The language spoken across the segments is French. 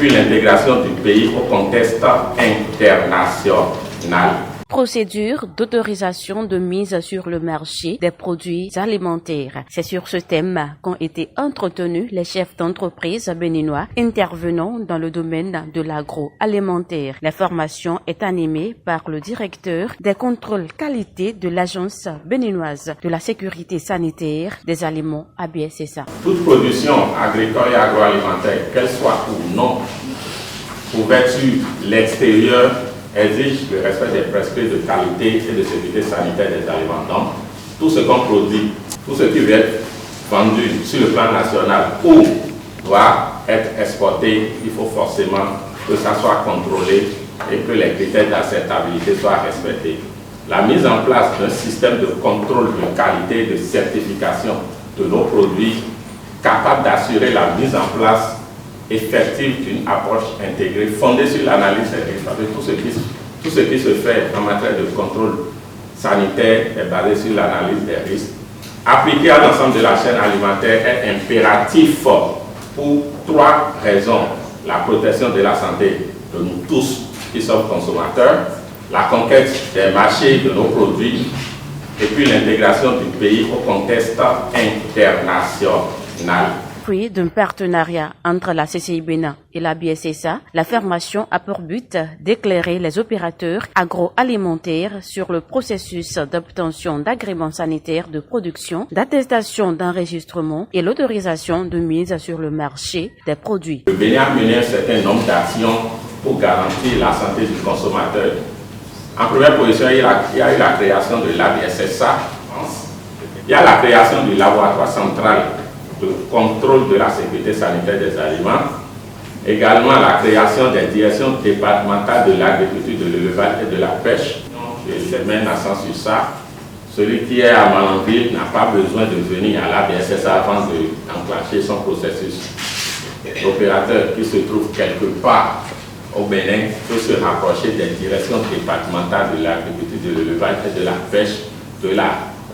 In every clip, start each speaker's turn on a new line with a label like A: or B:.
A: puis l'intégration du pays au contexte international.
B: Procédure d'autorisation de mise sur le marché des produits alimentaires. C'est sur ce thème qu'ont été entretenus les chefs d'entreprise béninois intervenant dans le domaine de l'agroalimentaire. La formation est animée par le directeur des contrôles qualité de l'Agence béninoise de la sécurité sanitaire des aliments ABSSA.
A: Toute production agricole et agroalimentaire, qu'elle soit ou non, pour vertu l'extérieur, exige le respect des prescrits de qualité et de sécurité sanitaire des aliments. Donc, tout ce qu'on produit, tout ce qui va être vendu sur le plan national ou doit être exporté, il faut forcément que ça soit contrôlé et que les critères d'acceptabilité soient respectés. La mise en place d'un système de contrôle de qualité et de certification de nos produits capable d'assurer la mise en place effective d'une approche intégrée fondée sur l'analyse des risques. Parce que tout ce qui se fait en matière de contrôle sanitaire est basé sur l'analyse des risques. Appliqué à l'ensemble de la chaîne alimentaire est impératif pour trois raisons. La protection de la santé de nous tous qui sommes consommateurs, la conquête des marchés de nos produits et puis l'intégration du pays au contexte international.
B: Fruit d'un partenariat entre la CCI Bénin et la BSSA, la formation a pour but d'éclairer les opérateurs agroalimentaires sur le processus d'obtention d'agréments sanitaires de production, d'attestation d'enregistrement et l'autorisation de mise sur le marché des produits.
A: Le Bénin a mené un certain nombre d'actions pour garantir la santé du consommateur. En première position, il y a eu la création de l'ABSSA. Il y a la création du laboratoire central de contrôle de la sécurité sanitaire des aliments, également la création des directions départementales de l'agriculture, de l'élevage et de la pêche. Je mets l'accent sur ça. Celui qui est à Malanville n'a pas besoin de venir à la BSSA avant d'enclencher son processus. L'opérateur qui se trouve quelque part au Bénin peut se rapprocher des directions départementales de l'agriculture, de l'élevage et de la pêche de la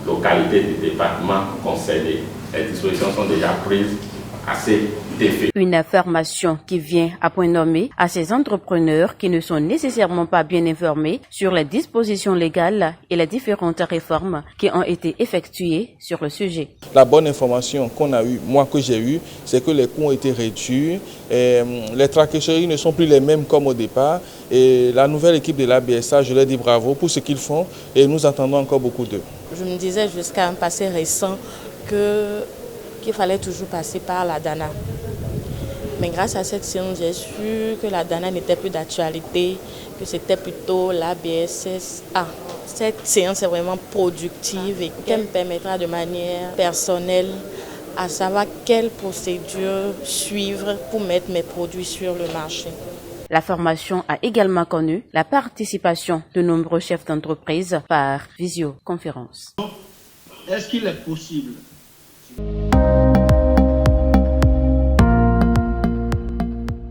A: localité du département concerné. Les dispositions sont déjà prises à cet effet.
B: Une formation qui vient à point nommé à ces entrepreneurs qui ne sont nécessairement pas bien informés sur les dispositions légales et les différentes réformes qui ont été effectuées sur le sujet.
C: La bonne information qu'on a eue, moi que j'ai eue, c'est que les coûts ont été réduits, les tracasseries ne sont plus les mêmes comme au départ et la nouvelle équipe de l'ABSA, je leur dis bravo pour ce qu'ils font et nous attendons encore beaucoup d'eux.
D: Je me disais jusqu'à un passé récent qu'il fallait toujours passer par la DANA. Mais grâce à cette séance, j'ai su que la DANA n'était plus d'actualité, que c'était plutôt la BSSA. Cette séance est vraiment productive et qu'elle me permettra de manière personnelle à savoir quelle procédure suivre pour mettre mes produits sur le marché.
B: La formation a également connu la participation de nombreux chefs d'entreprise par visioconférence.
E: Est-ce qu'il est possible